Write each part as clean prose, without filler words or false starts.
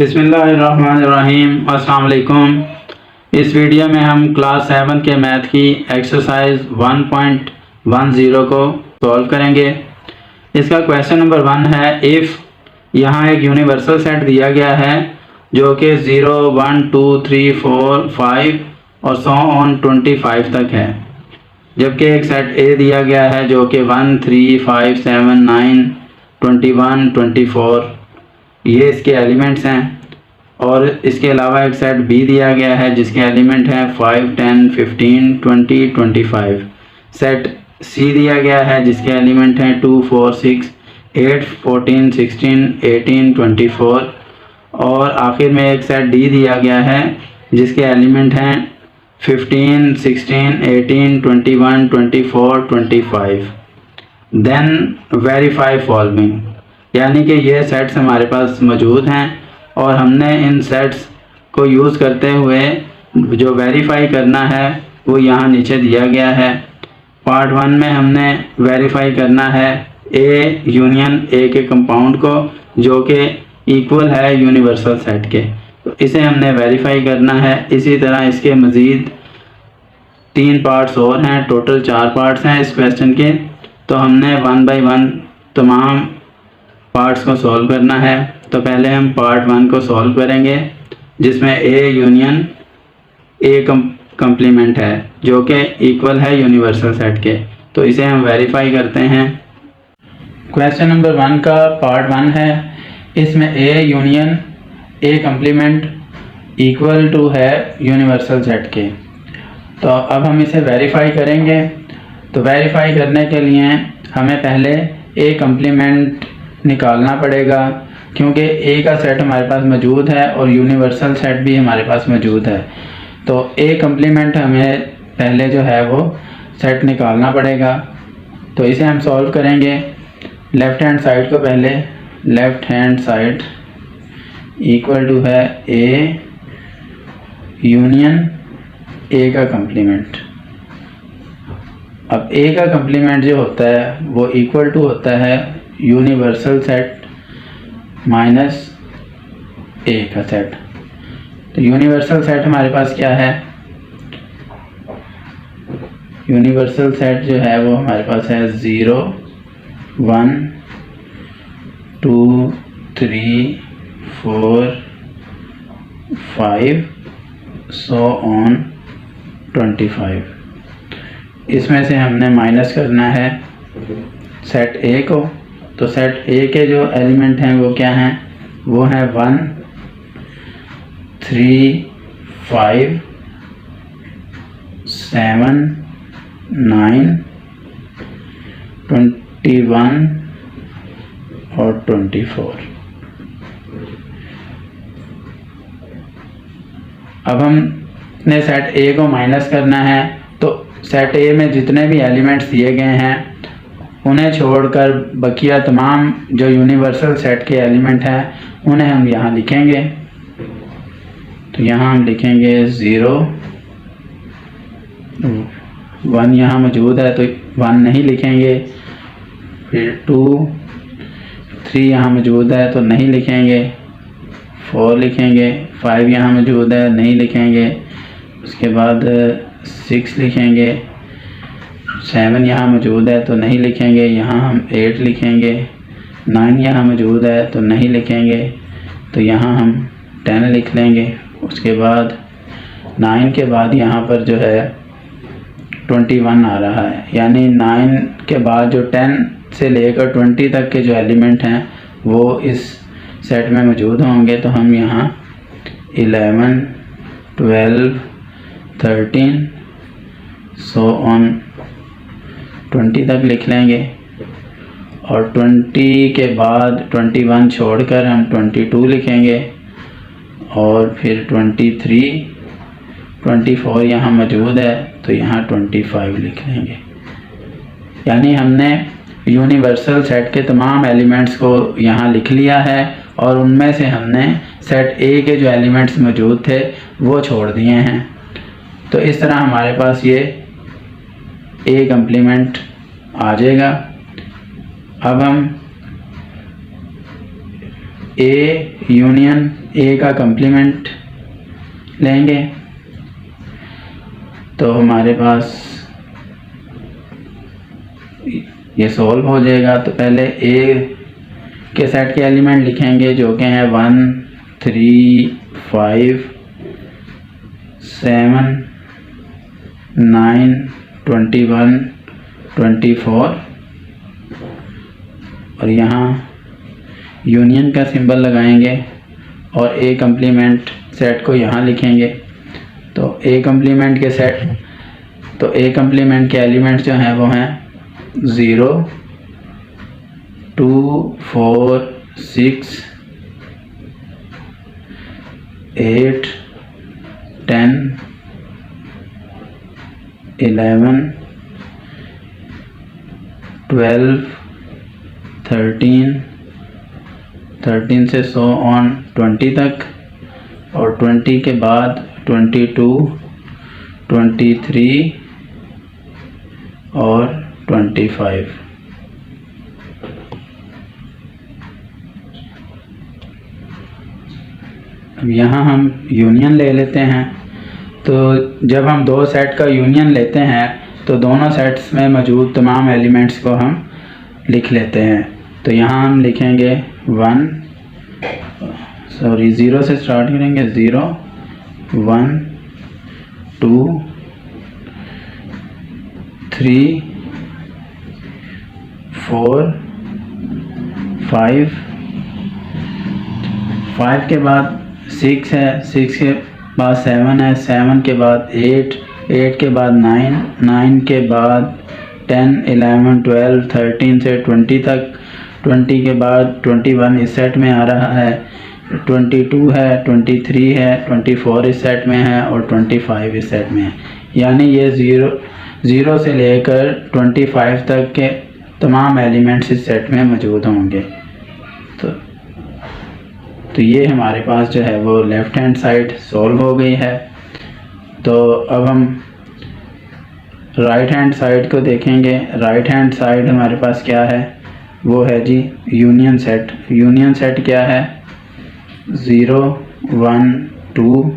बिस्मिल्लाहिर्रहमानिर्रहीम। अस्सलाम वालेकुम। इस वीडियो में हम क्लास 7 के मैथ की एक्सरसाइज 1.10 को सॉल्व करेंगे। इसका क्वेश्चन नंबर 1 है इफ़ यहाँ एक यूनिवर्सल सेट दिया गया है जो कि 0, 1, 2, 3, 4, 5 और सो ऑन 25 तक है, जबकि एक सेट ए दिया गया है जो कि 1, 3, 5, 7, 9, 21, 24 ये इसके एलिमेंट्स हैं। और इसके अलावा एक सेट बी दिया गया है जिसके एलिमेंट हैं 5, 10, 15, 20, 25। सेट सी दिया गया है जिसके एलिमेंट हैं 2, 4, 6, 8, 14, 16, 18, 24। और आखिर में एक सेट डी दिया गया है जिसके एलिमेंट हैं 15, 16, 18, 21, 24, 25। देन वेरीफाई फॉलोइंग, यानी कि ये सेट्स हमारे पास मौजूद हैं और हमने इन सेट्स को यूज़ करते हुए जो वेरीफाई करना है वो यहाँ नीचे दिया गया है। पार्ट 1 में हमने वेरीफाई करना है ए यूनियन ए के कंपाउंड को जो कि इक्वल है यूनिवर्सल सेट के, तो इसे हमने वेरीफाई करना है। इसी तरह इसके मज़ीद 3 पार्ट्स और हैं, टोटल 4 पार्ट्स हैं इस क्वेश्चन के, तो हमने 1 बाय 1 तमाम पार्ट्स को सॉल्व करना है। तो पहले हम पार्ट 1 को सॉल्व करेंगे जिसमें ए यूनियन ए कम्प्लीमेंट है जो कि इक्वल है यूनिवर्सल सेट के, तो इसे हम वेरीफाई करते हैं। क्वेश्चन नंबर 1 का पार्ट 1 है, इसमें A union A complement equal to है यूनिवर्सल सेट के। तो अब हम इसे वेरीफाई करेंगे। तो वेरीफाई करने के लिए हमें पहले ए कम्प्लीमेंट निकालना पड़ेगा क्योंकि ए का सेट हमारे पास मौजूद है और यूनिवर्सल सेट भी हमारे पास मौजूद है। तो ए कम्प्लीमेंट हमें पहले जो है वो सेट निकालना पड़ेगा। तो इसे हम सॉल्व करेंगे। लेफ़्ट हैंड साइड को पहले left hand side equal to है ए यूनियन ए का कम्प्लीमेंट। अब ए का कम्प्लीमेंट जो होता है वो इक्वल टू होता है यूनिवर्सल सेट माइनस ए का सेट। तो यूनिवर्सल सेट हमारे पास क्या है, यूनिवर्सल सेट जो है वो हमारे पास है 0, 1, 2, 3, 4, 5 सो ऑन 25। इसमें से हमने माइनस करना है सेट ए को। तो सेट ए के जो एलिमेंट हैं वो क्या हैं, वो हैं 1, 3, 5, 7, 9, 21 और 24। अब हमने सेट ए को माइनस करना है, तो सेट ए में जितने भी एलिमेंट्स दिए गए हैं उन्हें छोड़कर बकिया तमाम जो यूनिवर्सल सेट के एलिमेंट हैं उन्हें हम यहाँ लिखेंगे। तो यहाँ हम लिखेंगे 0, 1 यहाँ मौजूद है तो 1 नहीं लिखेंगे, फिर 2, 3 यहाँ मौजूद है तो नहीं लिखेंगे, 4 लिखेंगे, 5 यहाँ मौजूद है नहीं लिखेंगे, उसके बाद 6 लिखेंगे, 7 यहाँ मौजूद है तो नहीं लिखेंगे, यहाँ हम 8 लिखेंगे, 9 यहाँ मौजूद है तो नहीं लिखेंगे, तो यहाँ हम 10 लिख लेंगे। उसके बाद 9 के बाद यहाँ पर जो है 21 आ रहा है, यानी 9 के बाद जो 10 से लेकर 20 तक के जो एलिमेंट हैं वो इस सेट में मौजूद होंगे। तो हम यहाँ 11, 12, 13 सो ऑन 20 तक लिख लेंगे। और 20 के बाद 21 छोड़कर हम 22 लिखेंगे और फिर 23, 24 यहाँ मौजूद है तो यहाँ 25 लिख लेंगे। यानी हमने यूनिवर्सल सेट के तमाम एलिमेंट्स को यहाँ लिख लिया है और उनमें से हमने सेट ए के जो एलिमेंट्स मौजूद थे वो छोड़ दिए हैं। तो इस तरह हमारे पास ये ए कम्प्लीमेंट आ जाएगा। अब हम ए यूनियन ए का कंप्लीमेंट लेंगे तो हमारे पास ये सॉल्व हो जाएगा। तो पहले ए के सेट के एलिमेंट लिखेंगे जो कि हैं 1 3 5 7 9 21 24 और यहाँ यूनियन का सिंबल लगाएंगे और ए कंप्लीमेंट सेट को यहाँ लिखेंगे। तो ए कंप्लीमेंट के एलिमेंट्स जो हैं वो हैं 0 2 4 6 8 10 11 12 13 से सो ऑन 20 तक और 20 के बाद 22 23 और 25। अब यहाँ हम यूनियन ले लेते हैं। तो जब हम दो सेट का यूनियन लेते हैं तो दोनों सेट्स में मौजूद तमाम एलिमेंट्स को हम लिख लेते हैं। तो यहाँ हम लिखेंगे 0 से स्टार्ट करेंगे 0 1 2 3 4 5 के बाद 6 है, 6 के बाद 7 है, 7 के बाद 8 के बाद 9 के बाद 10 11 12 13 से 20 तक, 20 के बाद 21 इस सेट में आ रहा है, 22 है, 23 है, 24 इस सेट में है और 25 इस सेट में है। यानी ये 0 से लेकर 25 तक के तमाम एलिमेंट्स इस सेट में मौजूद होंगे। तो ये हमारे पास जो है वो लेफ़्ट हैंड साइड सॉल्व हो गई है। तो अब हम राइट हैंड साइड को देखेंगे। राइट हैंड साइड हमारे पास क्या है, वो है जी यूनियन सेट। यूनियन सेट क्या है, 0 1 2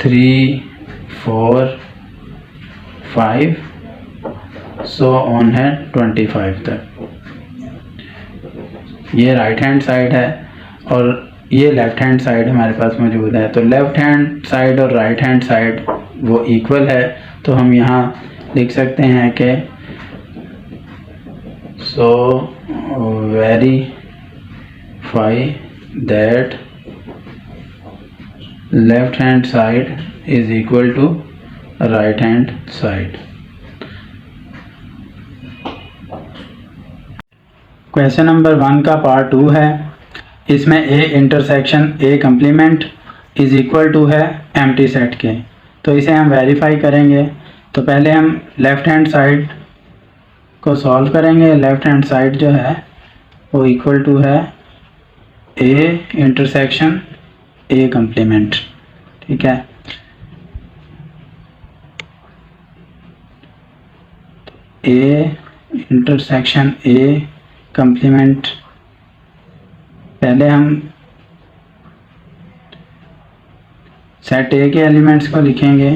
3 4 5 सो ऑन है 25 तक। ये राइट हैंड साइड है और ये लेफ़्ट हैंड साइड हमारे पास मौजूद है। तो लेफ़्ट हैंड साइड और राइट हैंड साइड वो इक्वल है। तो हम यहाँ लिख सकते हैं कि so verify that left hand side is equal to right hand side. Question number 1 का पार्ट 2 है। इसमें A intersection A complement is equal to है एम्प्टी सेट के। तो इसे हम वेरीफाई करेंगे। तो पहले हम लेफ़्ट हैंड साइड को सॉल्व करेंगे। लेफ़्ट हैंड साइड जो है वो इक्वल टू है ए इंटरसेक्शन ए कंप्लीमेंट। ठीक है, ए इंटरसेक्शन ए कंप्लीमेंट। पहले हम सेट ए के एलिमेंट्स को लिखेंगे।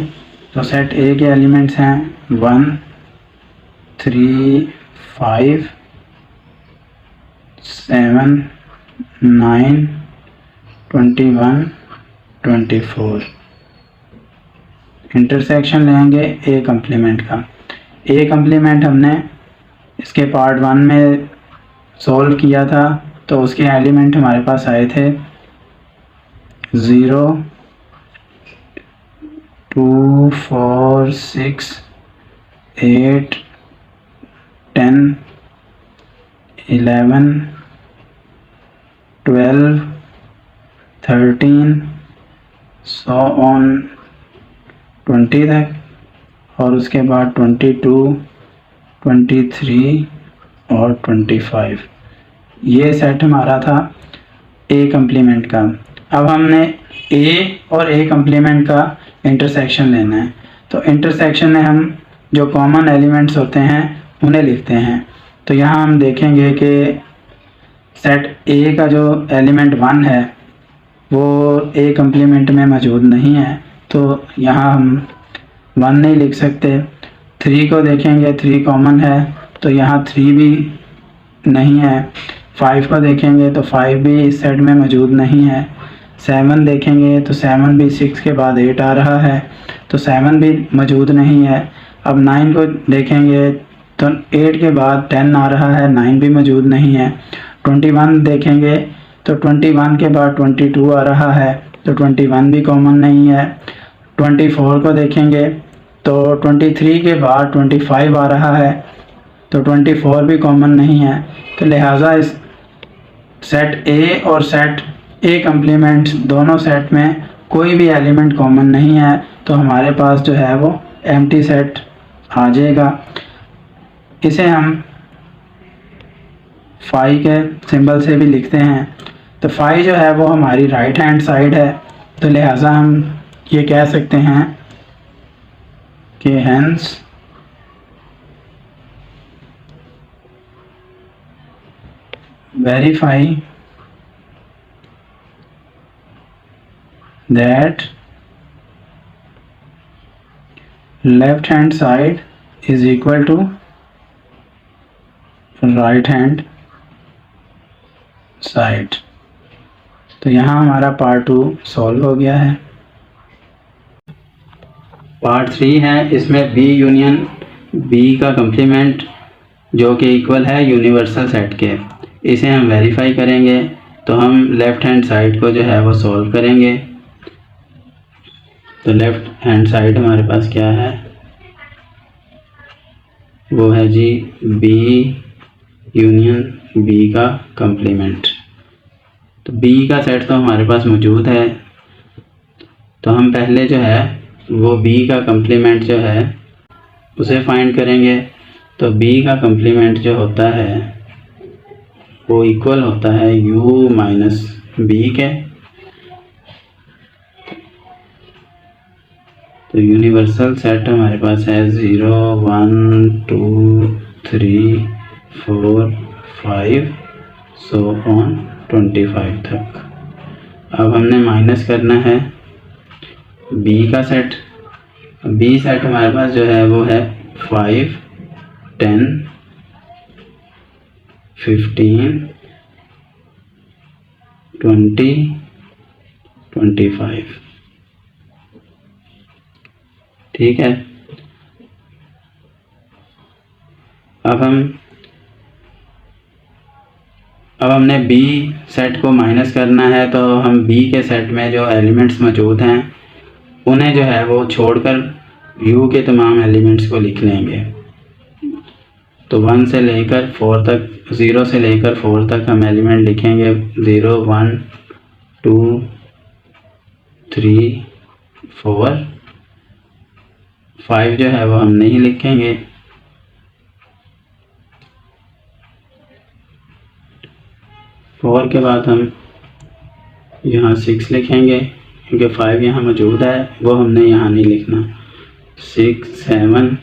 तो सेट ए के एलिमेंट्स हैं 1 3 5 7 9 21 24। इंटरसेक्शन लेंगे ए कंप्लीमेंट का। ए कंप्लीमेंट हमने इसके पार्ट 1 में सॉल्व किया था। तो उसके एलिमेंट हमारे पास आए थे 0 2 4 6 8 10 11 12 13 सो ऑन 20 तक और उसके बाद 22 23 और 25। ये सेट हमारा था ए कंप्लीमेंट का। अब हमने ए और ए कंप्लीमेंट का इंटरसेक्शन लेना है। तो इंटरसेक्शन में हम जो कॉमन एलिमेंट्स होते हैं उन्हें लिखते हैं। तो यहाँ हम देखेंगे कि सेट ए का जो एलिमेंट 1 है वो ए कम्प्लीमेंट में मौजूद नहीं है, तो यहाँ हम 1 नहीं लिख सकते। 3 को देखेंगे, 3 कॉमन है तो यहाँ 3 भी नहीं है। 5 को देखेंगे तो 5 भी इस सेट में मौजूद नहीं है। 7 देखेंगे तो 7 भी 6 के बाद 8 आ रहा है, तो 7 भी मौजूद नहीं है। अब 9 को देखेंगे तो 8 के बाद 10 आ रहा है, 9 भी मौजूद नहीं है। 21 देखेंगे तो 21 के बाद 22 आ रहा है, तो 21 भी कॉमन नहीं है। 24 को देखेंगे तो 23 के बाद 25 आ रहा है, तो 24 भी कॉमन नहीं है। तो लिहाजा इस सेट ए और सेट ए कम्प्लीमेंट्स दोनों सेट में कोई भी एलिमेंट कॉमन नहीं है, तो हमारे पास जो है वो एम्प्टी सेट आ जाएगा। इसे हम फाई के सिंबल से भी लिखते हैं। तो फाई जो है वो हमारी राइट हैंड साइड है, तो लिहाजा हम ये कह सकते हैं कि hence verify that left hand side is equal to right hand side। तो यहाँ हमारा पार्ट 2 सॉल्व हो गया है। पार्ट 3 है, इसमें बी यूनियन बी का कम्प्लीमेंट जो कि इक्वल है यूनिवर्सल सेट के, इसे हम वेरीफाई करेंगे। तो हम लेफ़्ट हैंड साइड को जो है वो सॉल्व करेंगे। तो लेफ़्ट हैंड साइड हमारे पास क्या है, वो है जी बी यूनियन बी का कम्प्लीमेंट। तो बी का सेट तो हमारे पास मौजूद है, तो हम पहले जो है वो बी का कम्प्लीमेंट जो है उसे फाइंड करेंगे। तो बी का कम्प्लीमेंट जो होता है वो इक्वल होता है u माइनस बी के। तो यूनिवर्सल सेट हमारे पास है 0 1 2 3 4 5 सो ऑन 25 तक। अब हमने माइनस करना है बी का सेट। बी सेट हमारे पास जो है वो है 5 10 15 20 25। ठीक है। अब हमने बी सेट को माइनस करना है, तो हम बी के सेट में जो एलिमेंट्स मौजूद हैं उन्हें जो है वो छोड़कर यू के तमाम एलिमेंट्स को लिख लेंगे। तो 1 से लेकर 4 तक, 0 से लेकर 4 तक हम एलिमेंट लिखेंगे। 0 1 2 3 4 5 जो है वो हम नहीं लिखेंगे। 4 के बाद हम यहाँ 6 लिखेंगे, क्योंकि 5 यहाँ मौजूद है, वो हमने यहाँ नहीं लिखना। 6 7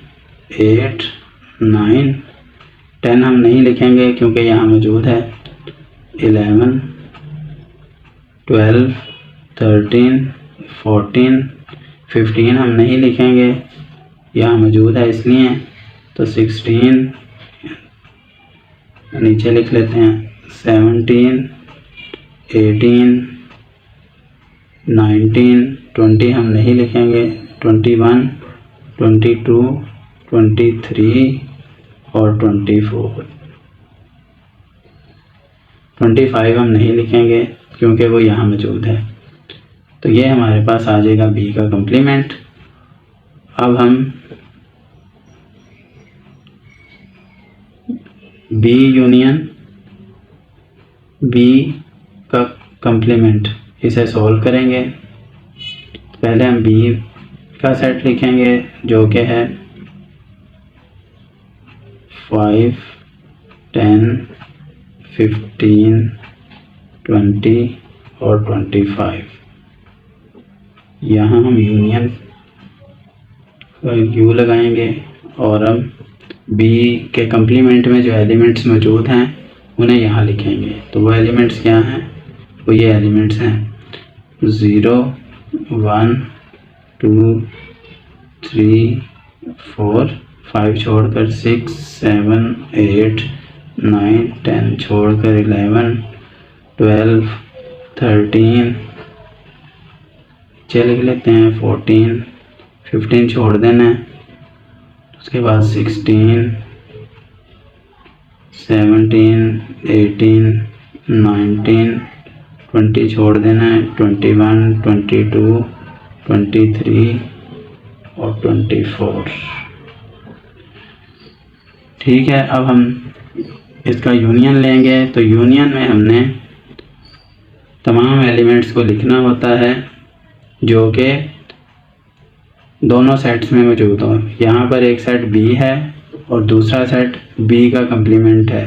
8 9 10 हम नहीं लिखेंगे क्योंकि यहाँ मौजूद है। 11 12 13 14 15 हम नहीं लिखेंगे, यहाँ मौजूद है इसलिए। तो 16 नीचे लिख लेते हैं। 17 18 19 20 हम नहीं लिखेंगे। 21 22 23 और 24 25 हम नहीं लिखेंगे क्योंकि वो यहाँ मौजूद है। तो ये हमारे पास आ जाएगा बी का कम्प्लीमेंट। अब हम बी यूनियन बी का कम्प्लीमेंट इसे सॉल्व करेंगे। पहले हम बी का सेट लिखेंगे जो कि है 5 10 15 20 और 25। यहाँ हम यूनियन यू लगाएंगे और हम बी के कम्प्लीमेंट में जो एलिमेंट्स मौजूद हैं उन्हें यहाँ लिखेंगे। तो वो एलिमेंट्स क्या हैं? वो ये एलिमेंट्स हैं 0 1 2 3 4 5 छोड़कर 6 7 8 9 10 छोड़कर 11 12 13 लिख लेते हैं 14 15 छोड़ देना है, उसके बाद 16 17 18 19 20 छोड़ देना है, 21 22 23 और 24। ठीक है, अब हम इसका यूनियन लेंगे। तो यूनियन में हमने तमाम एलिमेंट्स को लिखना होता है जो कि दोनों सेट्स में मौजूद हो। यहाँ पर एक सेट बी है और दूसरा सेट बी का कम्प्लीमेंट है।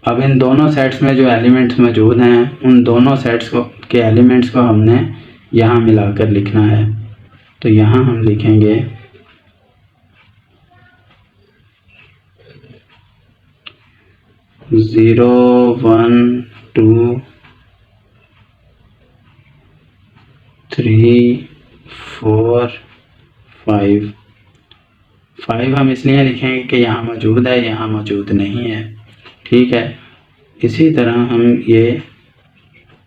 अब इन दोनों सेट्स में जो एलिमेंट्स मौजूद हैं उन दोनों सेट्स के एलिमेंट्स को हमने यहाँ मिलाकर लिखना है। तो यहाँ हम लिखेंगे 0 1 2 3 4 5 5 हम इसलिए लिखेंगे कि यहाँ मौजूद है, यहाँ मौजूद नहीं है। ठीक है, इसी तरह हम ये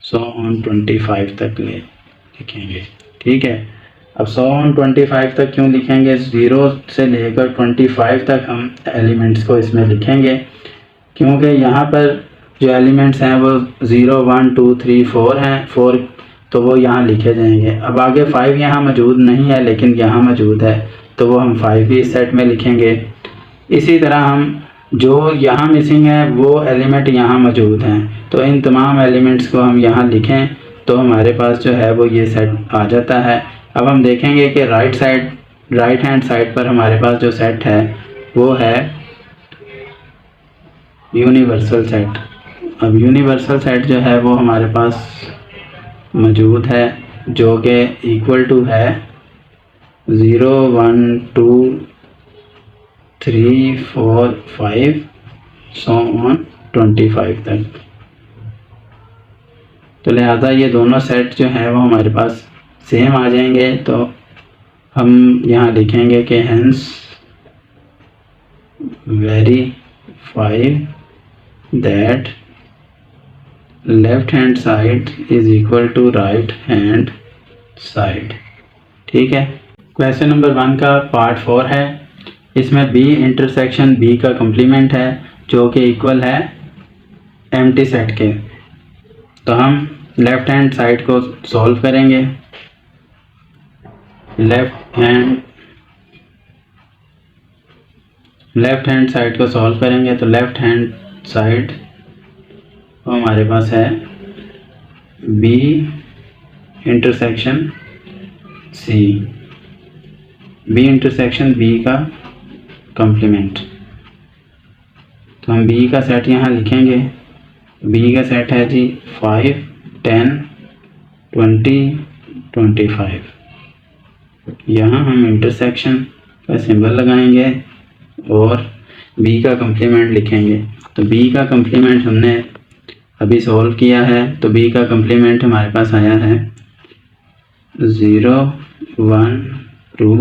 125 तक लिखेंगे। ठीक है, अब 125 तक क्यों लिखेंगे? 0 से लेकर 25 तक हम एलिमेंट्स को इसमें लिखेंगे क्योंकि यहाँ पर जो एलिमेंट्स हैं वो 0 1 2 3 4 हैं। 4 तो वो यहाँ लिखे जाएंगे। अब आगे 5 यहाँ मौजूद नहीं है लेकिन यहाँ मौजूद है, तो वो हम 5 भी इस सेट में लिखेंगे। इसी तरह हम जो यहाँ मिसिंग है वो एलिमेंट यहाँ मौजूद हैं, तो इन तमाम एलिमेंट्स को हम यहाँ लिखें तो हमारे पास जो है वो ये सेट आ जाता है। अब हम देखेंगे कि राइट हैंड साइड पर हमारे पास जो सेट है वो है यूनिवर्सल सेट। अब यूनिवर्सल सेट जो है वो हमारे पास मौजूद है जो कि इक्वल टू है 0 1 2 3 4 5 25 तक। तो लिहाजा ये दोनों सेट जो हैं वो हमारे पास सेम आ जाएंगे। तो हम यहाँ लिखेंगे कि hence verify that left hand side is equal to right hand side. ठीक है, क्वेश्चन नंबर 1 का पार्ट 4 है। इसमें B इंटरसेक्शन B का कम्प्लीमेंट है जो कि इक्वल है एम्प्टी सेट के। तो हम लेफ्ट हैंड साइड को सॉल्व करेंगे। लेफ्ट हैंड साइड को सॉल्व करेंगे तो लेफ्ट हैंड साइड हमारे पास है B intersection C, B intersection B का कॉम्प्लीमेंट। तो हम B का सेट यहाँ लिखेंगे। B का सेट है जी 5 10 20 25। यहाँ हम इंटरसेक्शन का सिंबल लगाएंगे और B का कॉम्प्लीमेंट लिखेंगे। तो B का कॉम्प्लीमेंट हमने अभी सॉल्व किया है। तो B का कॉम्प्लीमेंट हमारे पास आया है 0 1 2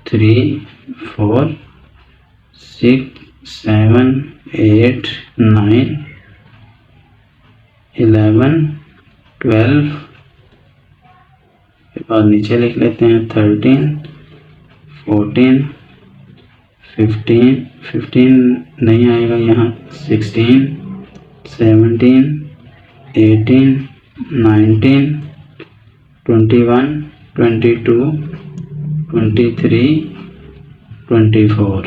3 4 6 7 8 9 11 12 के बाद नीचे लिख लेते हैं 13 14 15 नहीं आएगा यहाँ 16 17 18 19 21 22 23 24।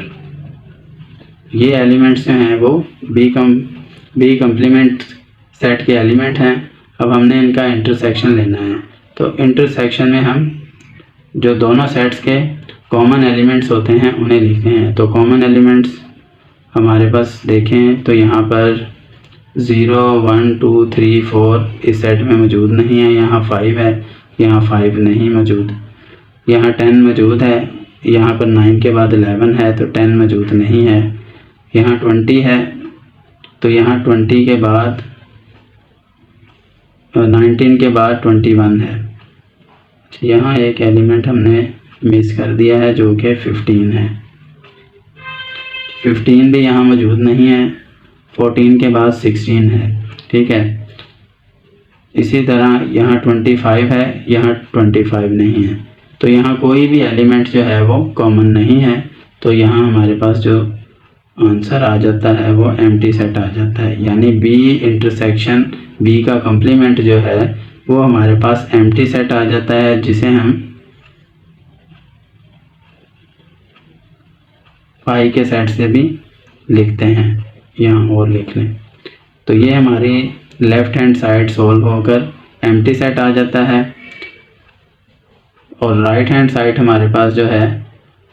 ये एलिमेंट्स जो हैं वो बी कम्प्लीमेंट सेट के एलिमेंट हैं। अब हमने इनका इंटरसेक्शन लेना है। तो इंटरसेक्शन में हम जो दोनों सेट्स के कॉमन एलिमेंट्स होते हैं उन्हें लिखते हैं। तो कॉमन एलिमेंट्स हमारे पास देखें तो यहाँ पर 0 1 2 3 4 इस सेट में मौजूद नहीं है। यहाँ 5 है, यहाँ 5 नहीं मौजूद, यहाँ 10 मौजूद है, यहाँ पर 9 के बाद 11 है तो 10 मौजूद नहीं है। यहाँ 20 है तो यहाँ 20 के बाद 19 के बाद 21 है। यहाँ एक एलिमेंट हमने मिस कर दिया है जो कि 15 है। 15 भी यहाँ मौजूद नहीं है। 14 के बाद 16 है। ठीक है, इसी तरह यहाँ 25 है, यहाँ 25 नहीं है। तो यहाँ कोई भी एलिमेंट जो है वो कॉमन नहीं है। तो यहाँ हमारे पास जो आंसर आ जाता है वो एम्प्टी सेट आ जाता है, यानी बी इंटरसेक्शन बी का कॉम्प्लीमेंट जो है वो हमारे पास एम्प्टी सेट आ जाता है, जिसे हम पाई के सेट से भी लिखते हैं। यहाँ और लिख लें तो ये हमारी लेफ्ट हैंड साइड सोल्व होकर एम्प्टी सेट आ जाता है, और राइट हैंड साइड हमारे पास जो है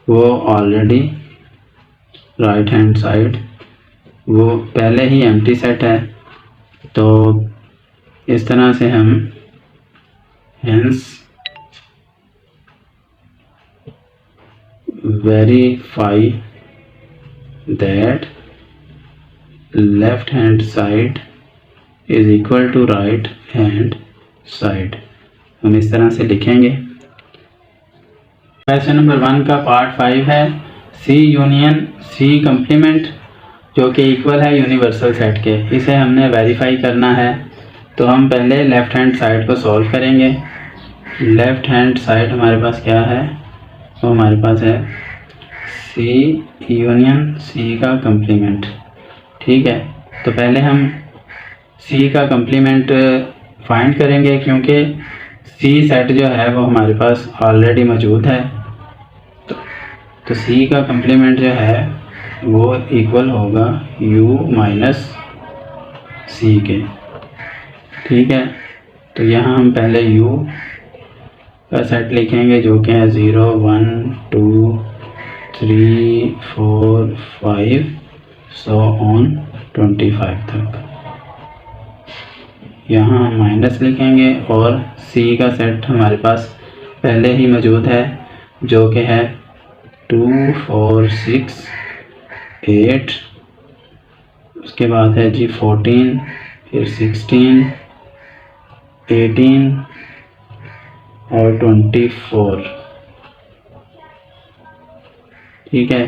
वो ऑलरेडी राइट हैंड साइड वो पहले ही एम्प्टी सेट है। तो इस तरह से हम hence verify that left hand side is equal to right hand side. हम इस तरह से लिखेंगे। क्वेश्चन नंबर 1 का पार्ट 5 है सी यूनियन सी कम्प्लीमेंट जो कि इक्वल है यूनिवर्सल सेट के। इसे हमने वेरीफाई करना है। तो हम पहले लेफ़्ट हैंड साइड को सॉल्व करेंगे। लेफ़्ट हैंड साइड हमारे पास क्या है, वो हमारे पास है सी यूनियन सी का कम्प्लीमेंट। ठीक है, तो पहले हम सी का कम्प्लीमेंट फाइंड करेंगे, क्योंकि सी सेट जो है वो हमारे पास ऑलरेडी मौजूद है। तो सी का कम्प्लीमेंट जो है वो इक्वल होगा u माइनस सी के। ठीक है, तो यहाँ हम पहले u का सेट लिखेंगे जो कि है 0 1 2 3 4 5 सो ऑन 25 तक। यहाँ हम माइनस लिखेंगे और c का सेट हमारे पास पहले ही मौजूद है जो कि है 2 4 6 8, उसके बाद है जी 14, फिर 16 18 और 24। ठीक है,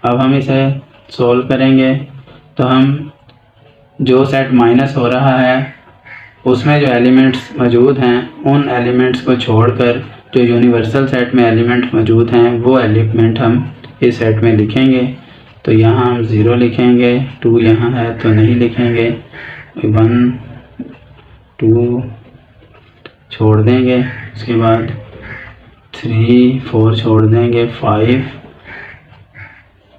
अब हम इसे सोल्व करेंगे। तो हम जो सेट माइनस हो रहा है उसमें जो एलिमेंट्स मौजूद हैं उन एलिमेंट्स को छोड़कर जो यूनिवर्सल सेट में एलिमेंट मौजूद हैं वो एलिमेंट हम इस सेट में लिखेंगे। तो यहाँ हम 0 लिखेंगे, 2 यहाँ है तो नहीं लिखेंगे, 1 2 छोड़ देंगे, उसके बाद 3 4 छोड़ देंगे, 5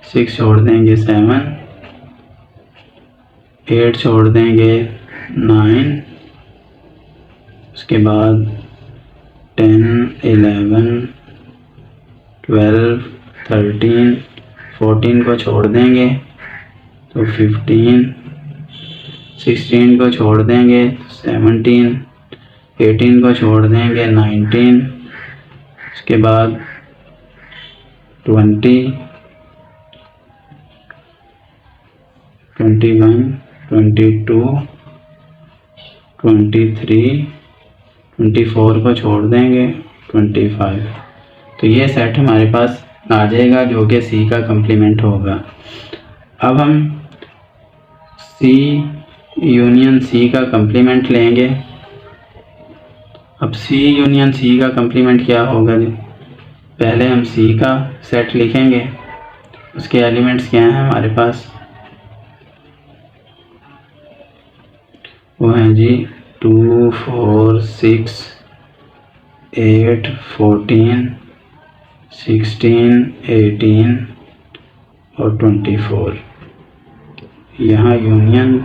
6 छोड़ देंगे, 7 8 छोड़ देंगे, 9, उसके बाद 10 11 12 13 14 को छोड़ देंगे तो 15 16 को छोड़ देंगे, 17 18 को छोड़ देंगे, 19, उसके बाद 20 21 22 23 24 को छोड़ देंगे, 25। तो ये सेट हमारे पास आ जाएगा जो कि सी का कम्प्लीमेंट होगा। अब हम सी यूनियन सी का कम्प्लीमेंट लेंगे। अब सी यूनियन सी का कम्प्लीमेंट क्या होगा जी, पहले हम सी का सेट लिखेंगे, उसके एलिमेंट्स क्या हैं हमारे पास, वो हैं जी 2 4 6 8 14 16 18 और 24। यहाँ यूनियन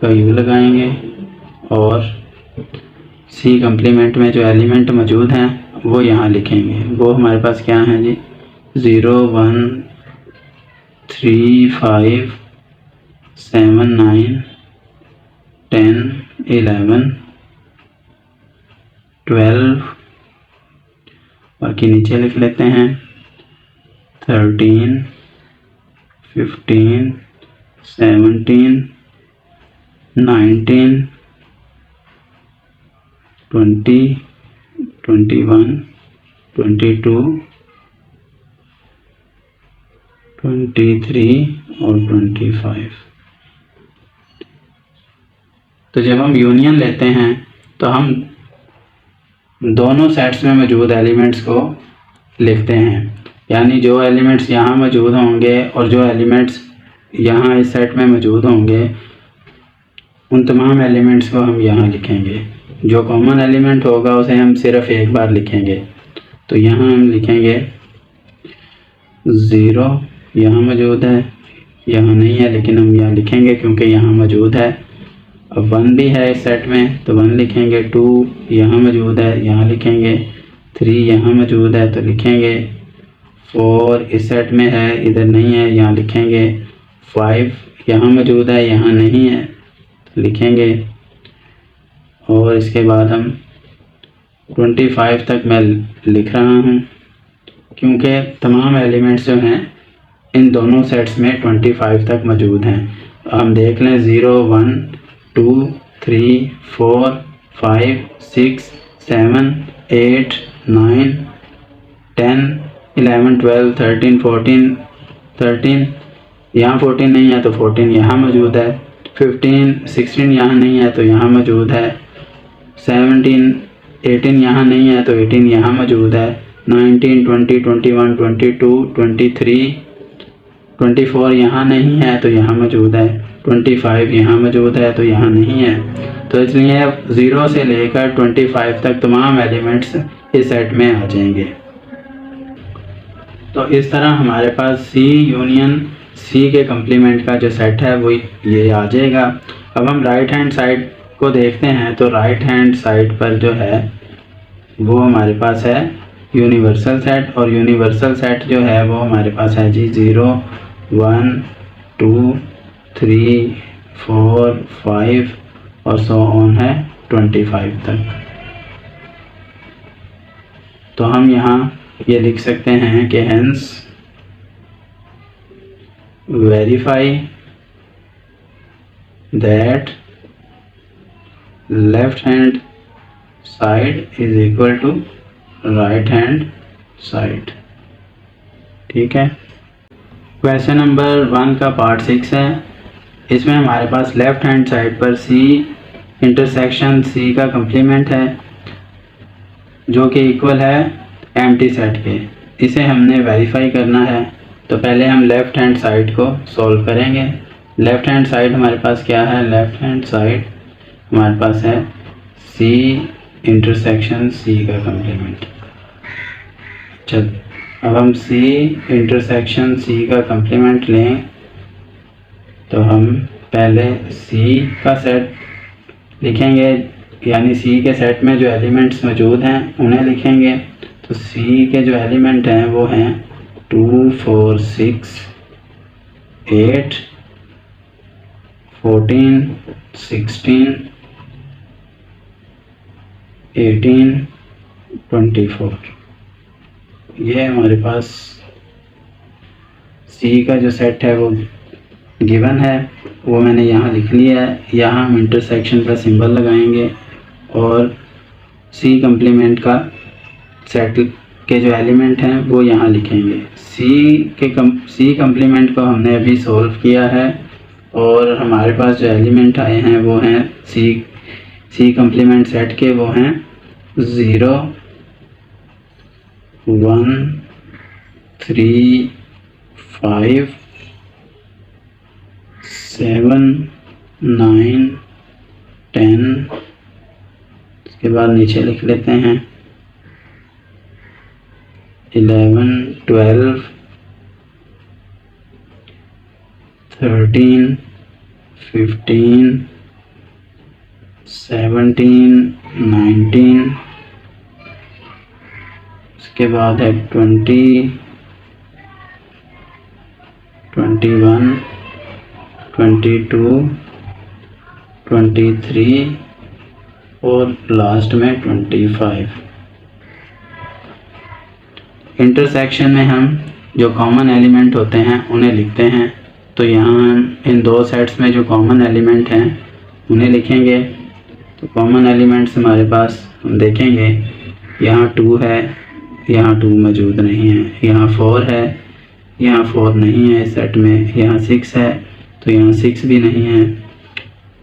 का यू लगाएंगे और सी कम्प्लीमेंट में जो एलिमेंट मौजूद हैं वो यहाँ लिखेंगे। वो हमारे पास क्या हैं जी, 0 1 3 5 7 9 10 11 12, बाकी नीचे लिख लेते हैं 13, 15, 17, 19, 20, 21, 22, 23 और 25। तो जब हम यूनियन लेते हैं तो हम दोनों सेट्स में मौजूद एलिमेंट्स को लिखते हैं, यानी जो एलिमेंट्स यहाँ मौजूद होंगे और जो एलिमेंट्स यहाँ इस सेट में मौजूद होंगे उन तमाम एलिमेंट्स को हम यहाँ लिखेंगे। जो कॉमन एलिमेंट होगा उसे हम सिर्फ एक बार लिखेंगे। तो यहाँ हम लिखेंगे 0, यहाँ मौजूद है, यहाँ नहीं है लेकिन हम यहाँ लिखेंगे क्योंकि यहाँ मौजूद है। अब 1 भी है इस सेट में तो 1 लिखेंगे। 2 यहाँ मौजूद है, यहाँ लिखेंगे। 3 यहाँ मौजूद है तो लिखेंगे। 4 इस सेट में है, इधर नहीं है, यहाँ लिखेंगे। 5 यहाँ मौजूद है, यहाँ नहीं है तो लिखेंगे। और इसके बाद हम 25 तक मैं लिख रहा हूँ क्योंकि तमाम एलिमेंट्स जो हैं इन दोनों सेट्स में 25 तक मौजूद हैं। हम देख लें 0, 1, 2, 3, 4, 5, 6, 7, 8, 9, 10, 11, 12, 13, 14, 13 यहाँ 14 नहीं है तो 14 यहाँ मौजूद है। 15, 16 यहाँ नहीं है तो यहाँ मौजूद है। 17, 18 यहाँ नहीं है तो 18 यहाँ मौजूद है। 19, 20, 21, 22, 23, 24 यहाँ नहीं है तो यहाँ मौजूद है। 25 यहाँ मौजूद है तो यहाँ नहीं है। तो इसलिए 0 से लेकर 25 तक तमाम एलिमेंट्स इस सेट में आ जाएंगे। तो इस तरह हमारे पास C यूनियन C के कम्प्लीमेंट का जो सेट है वो ये आ जाएगा। अब हम राइट हैंड साइड को देखते हैं तो राइट हैंड साइड पर जो है वो हमारे पास है यूनिवर्सल सेट, और यूनिवर्सल सेट जो है वो हमारे पास है जी 0, 1, 2, 3, 4, 5 और सो ऑन है 25 तक। तो हम यहाँ ये लिख सकते हैं कि hence verify that left hand side is equal to right hand side. ठीक है। क्वेश्चन नंबर 1 का पार्ट 6 है। इसमें हमारे पास लेफ्ट हैंड साइड पर C इंटरसेक्शन C का कम्प्लीमेंट है जो कि इक्वल है एम्प्टी सेट के। इसे हमने वेरीफाई करना है तो पहले हम लेफ्ट हैंड साइड को सॉल्व करेंगे। लेफ्ट हैंड साइड हमारे पास क्या है? लेफ्ट हैंड साइड हमारे पास है C इंटरसेक्शन C का कम्प्लीमेंट। अच्छा, अब हम C इंटरसेक्शन C का कम्प्लीमेंट लें तो हम पहले C का सेट लिखेंगे, यानी C के सेट में जो एलिमेंट्स मौजूद हैं उन्हें लिखेंगे। तो C के जो एलिमेंट हैं वो हैं 2, 4, 6, 8, 14, 16, 18, 24। ये हमारे पास C का जो सेट है वो गिवन है, वो मैंने यहाँ लिख लिया है। यहाँ हम इंटरसेक्शन का सिंबल लगाएंगे और C कम्प्लीमेंट का सेट के जो एलिमेंट हैं वो यहाँ लिखेंगे। C कम्प्लीमेंट को हमने अभी सॉल्व किया है और हमारे पास जो एलिमेंट आए हैं वो हैं C कम्प्लीमेंट सेट के, वो हैं 0, 1, 3, 5, 7, 9, 10। इसके बाद नीचे लिख लेते हैं 11, 12, 13, 15, 17, 19। इसके बाद है 20, 21, 22, 23 और लास्ट में 25। इंटरसेक्शन में हम जो कॉमन एलिमेंट होते हैं उन्हें लिखते हैं। तो यहाँ इन दो सेट्स में जो कॉमन एलिमेंट हैं उन्हें लिखेंगे। तो कॉमन एलिमेंट्स हमारे पास हम देखेंगे, यहाँ 2 है, यहाँ 2 मौजूद नहीं है, यहाँ 4 है, यहाँ 4 नहीं है इस सेट में, यहाँ 6 है तो यहाँ 6 भी नहीं है,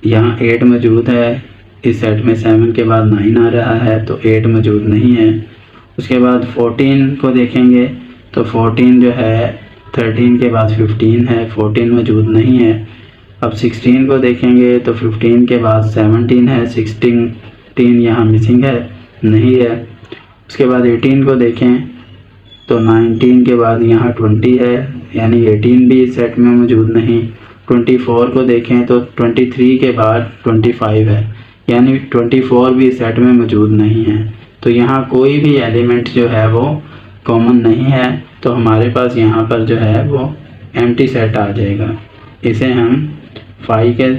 यहाँ 8 मौजूद है, इस सेट में 7 के बाद 9 आ रहा है तो 8 मौजूद नहीं है। उसके बाद 14 को देखेंगे तो 14 जो है 13 के बाद 15 है, 14 मौजूद नहीं है। अब 16 को देखेंगे तो 15 के बाद 17 है, 16 यहाँ मिसिंग है, नहीं है। उसके बाद 18 को देखें तो 19 के बाद यहाँ 20 है, यानी 18 भी इस सेट में मौजूद नहीं। 24 को देखें तो 23 के बाद 25 है, यानी 24 भी इस सेट में मौजूद नहीं है। तो यहाँ कोई भी एलिमेंट जो है वो कॉमन नहीं है, तो हमारे पास यहाँ पर जो है वो एम्प्टी सेट आ जाएगा। इसे हम फाई के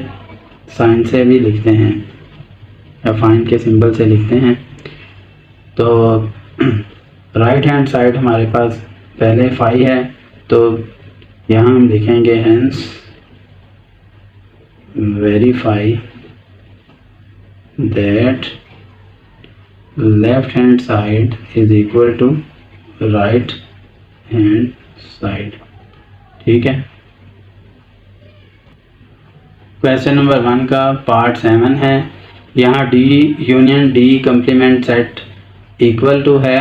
साइन से भी लिखते हैं या फाइन के सिंबल से लिखते हैं। तो राइट हैंड साइड हमारे पास पहले फाई है, तो यहाँ हम लिखेंगे hence verify that left hand side is equal to right hand side. ठीक है। क्वेश्चन नंबर 1 का पार्ट 7 है। यहाँ D union D complement set equal to है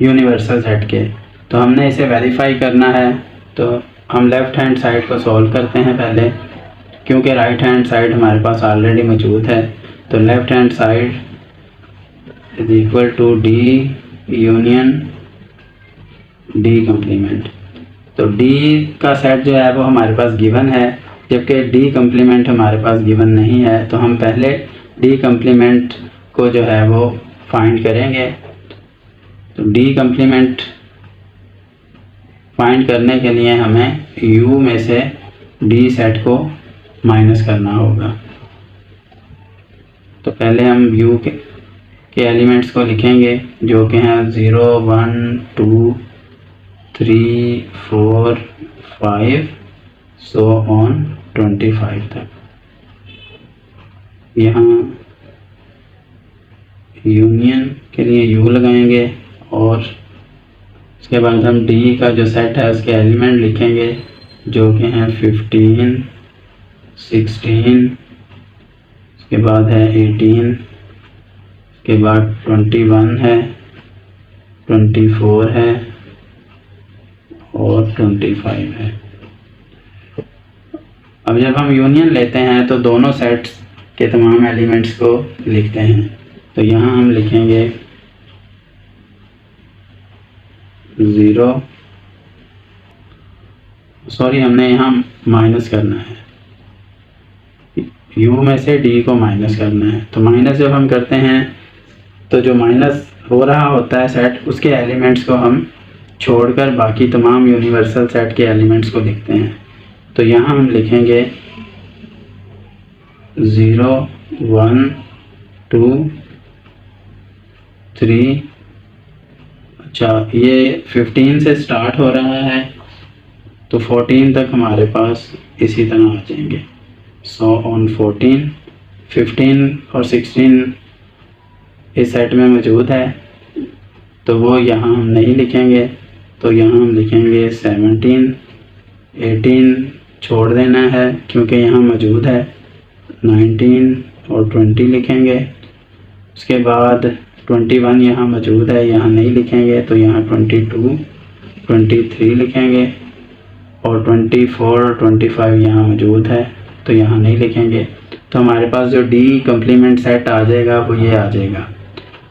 यूनिवर्सल सेट के, तो हमने इसे वेरीफाई करना है। तो हम लेफ़्ट हैंड साइड को सॉल्व करते हैं पहले, क्योंकि राइट हैंड साइड हमारे पास ऑलरेडी मौजूद है। तो left hand side is equal to D union D complement. तो D का सेट जो है वो हमारे पास गिवन है, जबकि D कंप्लीमेंट हमारे पास गिवन नहीं है। तो हम पहले D कंप्लीमेंट को जो है वो फाइंड करेंगे। तो D कंप्लीमेंट फाइंड करने के लिए हमें U में से D सेट को माइनस करना होगा। तो पहले हम U के एलिमेंट्स को लिखेंगे, जो कि हैं 0 1 2 3 4 5 सो ऑन 25 तक। यहाँ यूनियन के लिए U लगाएंगे और उसके बाद हम D का जो सेट है उसके एलिमेंट लिखेंगे, जो कि हैं 15 16, उसके बाद है 18, उसके बाद 21 है, 24 है और 25 है। अब जब हम यूनियन लेते हैं तो दोनों सेट्स के तमाम एलिमेंट्स को लिखते हैं। तो यहाँ हम लिखेंगे 0, सॉरी हमने यहाँ माइनस करना है, U में से D को माइनस करना है। तो माइनस जब हम करते हैं तो जो माइनस हो रहा होता है सेट, उसके एलिमेंट्स को हम छोड़कर बाकी तमाम यूनिवर्सल सेट के एलिमेंट्स को लिखते हैं। तो यहाँ हम लिखेंगे 0 1 2 3। अच्छा, ये 15 से स्टार्ट हो रहा है तो 14 तक हमारे पास इसी तरह आ जाएंगे। सो ऑन 14, 15 और 16 इस सेट में मौजूद है, तो वो यहाँ हम नहीं लिखेंगे। तो यहाँ हम लिखेंगे 17, 18 छोड़ देना है क्योंकि यहाँ मौजूद है, 19 और 20 लिखेंगे। उसके बाद 21 यहाँ मौजूद है, यहाँ नहीं लिखेंगे। तो यहाँ 22, 23 लिखेंगे और 24, 25 यहाँ मौजूद है, तो यहाँ नहीं लिखेंगे। तो हमारे पास जो D कंप्लीमेंट सेट आ जाएगा वो ये आ जाएगा।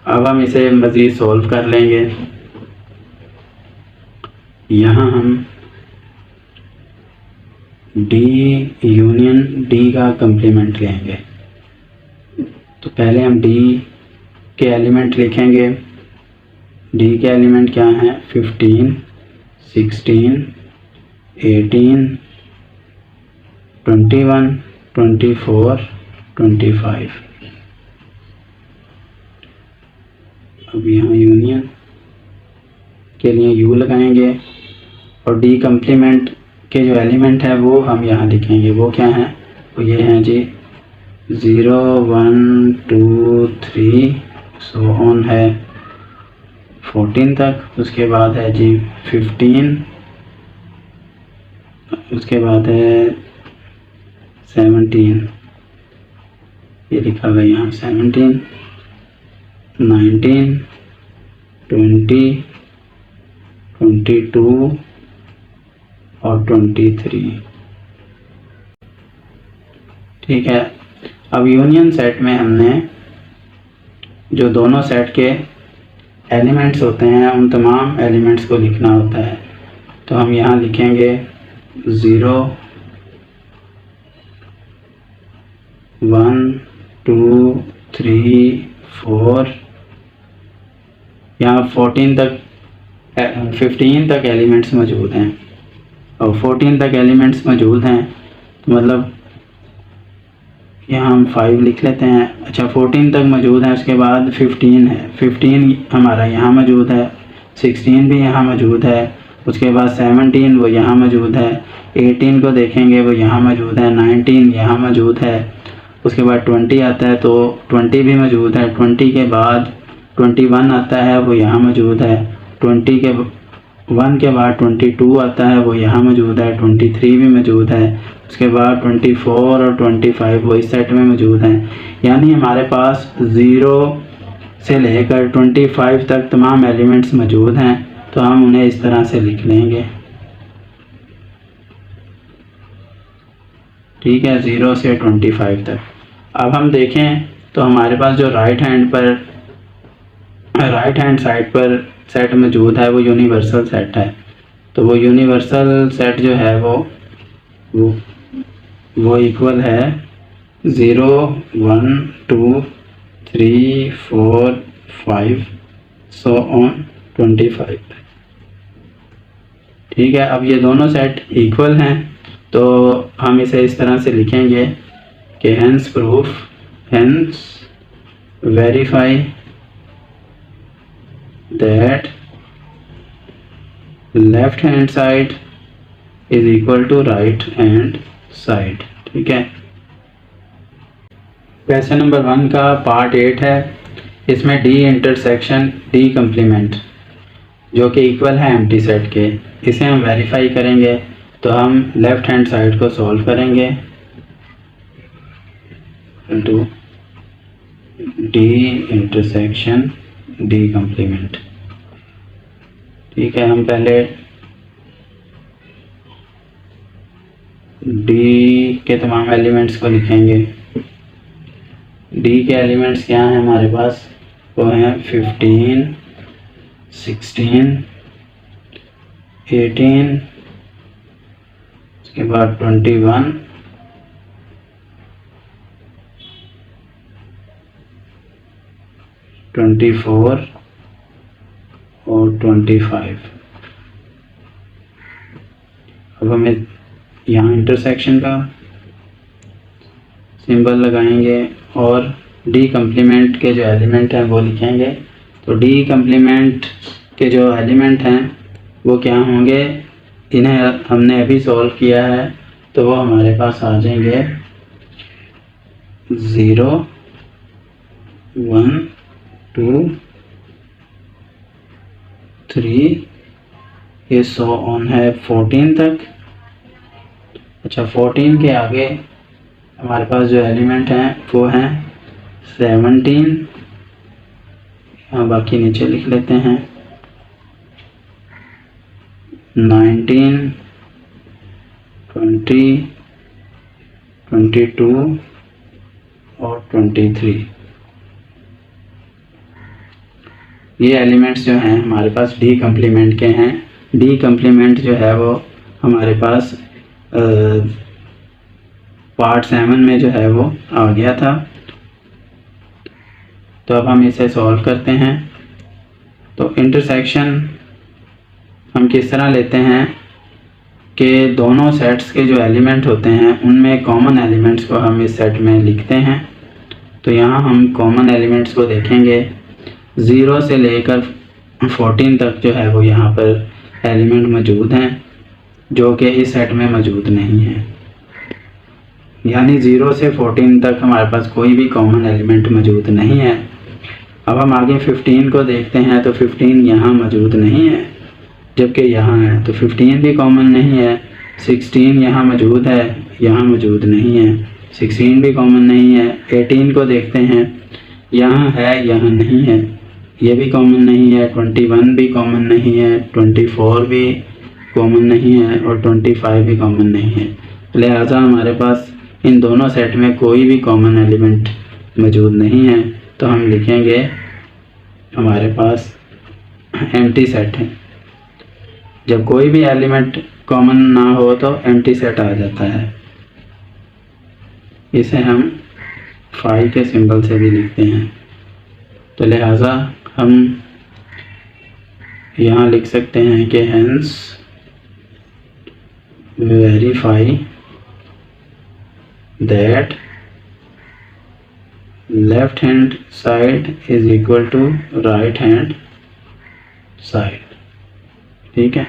अब हम इसे मज़ीद सॉल्व कर लेंगे। यहाँ हम D यूनियन D का कंप्लीमेंट लेंगे। तो पहले हम D के एलिमेंट लिखेंगे। D के एलिमेंट क्या हैं? 15, 16, 18, 21, 24, 25। अब यहाँ यूनियन के लिए U लगाएंगे और डी कम्प्लीमेंट के जो एलिमेंट है वो हम यहाँ लिखेंगे। वो क्या हैं? वो ये हैं जी 0 1 2 3 सो ऑन है 14 तक। उसके बाद है जी 15, उसके बाद है 17, ये लिखा हुआ है यहाँ 17, 19, 20, 22 और 23। ठीक है। अब यूनियन सेट में हमने जो दोनों सेट के एलिमेंट्स होते हैं उन तमाम एलिमेंट्स को लिखना होता है। तो हम यहाँ लिखेंगे 0 1 2 3 4, यहाँ 14 तक 15 तक एलिमेंट्स मौजूद हैं और 14 तक एलिमेंट्स मौजूद हैं, तो मतलब यहाँ हम 5 लिख लेते हैं। अच्छा 14 तक मौजूद है, उसके बाद 15 है, 15 हमारा यहाँ मौजूद है, 16 भी यहाँ मौजूद है, उसके बाद 17 वो यहाँ मौजूद है, 18 को देखेंगे वो यहाँ मौजूद है, 19 यहाँ मौजूद है, उसके बाद 20 आता है तो 20 भी मौजूद है, 20 के बाद 21 आता है वो यहाँ मौजूद है, 20 के 1 के बाद 22 आता है वो यहाँ मौजूद है, 23 भी मौजूद है, उसके बाद 24 और 25 वो इस सेट में मौजूद हैं। यानी हमारे पास 0 से लेकर 25 तक तमाम एलिमेंट्स मौजूद हैं, तो हम उन्हें इस तरह से लिख लेंगे। ठीक है, 0 से 25 तक। अब हम देखें तो हमारे पास जो राइट हैंड साइड पर सेट मौजूद है वो यूनिवर्सल सेट है। तो वो यूनिवर्सल सेट जो है वो इक्वल है 0 1 2 3 4 5 सो ऑन 25। ठीक है। अब ये दोनों सेट इक्वल हैं, तो हम इसे इस तरह से लिखेंगे कि hence verify that left hand side is equal to right hand side. ठीक है। क्वेश्चन नंबर 1 का पार्ट 8 है। इसमें डी इंटरसेक्शन डी कम्प्लीमेंट जो कि इक्वल है एम्प्टी सेट के, इसे हम वेरीफाई करेंगे। तो हम लेफ्ट हैंड साइड को सॉल्व करेंगे into D intersection D complement. ठीक है। हम पहले डी के तमाम एलिमेंट्स को लिखेंगे। डी के एलिमेंट्स क्या हैं हमारे पास? वो हैं 15 16 18, उसके बाद 21 24 और 25। अब हमें यहाँ इंटरसेक्शन का सिंबल लगाएंगे और डी कम्प्लीमेंट के जो एलिमेंट हैं वो लिखेंगे। तो डी कम्प्लीमेंट के जो एलिमेंट हैं वो क्या होंगे? इन्हें हमने अभी सॉल्व किया है, तो वो हमारे पास आ जाएंगे 0 1 2 3, ये सो ऑन है 14 तक। अच्छा 14 के आगे हमारे पास जो एलिमेंट हैं वो हैं 17, यहाँ बाकी नीचे लिख लेते हैं, 19 20 22 और 23। ये एलिमेंट्स जो हैं हमारे पास डी कम्प्लीमेंट के हैं। डी कम्प्लीमेंट जो है वो हमारे पास पार्ट 7 में जो है वो आ गया था। तो अब हम इसे सॉल्व करते हैं। तो इंटरसेक्शन हम किस तरह लेते हैं कि दोनों सेट्स के जो एलिमेंट होते हैं उनमें कॉमन एलिमेंट्स को हम इस सेट में लिखते हैं। तो यहाँ हम कॉमन एलिमेंट्स को देखेंगे। 0 से लेकर 14 तक जो है वो यहाँ पर एलिमेंट मौजूद हैं। जो कि इस सेट में मौजूद नहीं है। यानी 0 से 14 तक हमारे पास कोई भी कॉमन एलिमेंट मौजूद नहीं है। अब हम आगे 15 को देखते हैं तो 15 यहाँ मौजूद नहीं है, जबकि यहाँ है, तो 15 भी कॉमन नहीं है। 16 यहाँ मौजूद है, यहाँ मौजूद नहीं है। 16 भी कॉमन नहीं है। 18 को देखते हैं, यहाँ है, यहाँ नहीं है, ये भी कॉमन नहीं है। 21 भी कॉमन नहीं है, 24 भी कॉमन नहीं है और 25 भी कॉमन नहीं है। लिहाजा हमारे पास इन दोनों सेट में कोई भी कॉमन एलिमेंट मौजूद नहीं है, तो हम लिखेंगे हमारे पास एम्प्टी सेट है। जब कोई भी एलिमेंट कॉमन ना हो तो एम्प्टी सेट आ जाता है। इसे हम फाई के सिंबल से भी लिखते हैं। तो लिहाजा हम यहाँ लिख सकते हैं कि hence verify that left hand side is equal to right hand side. ठीक है।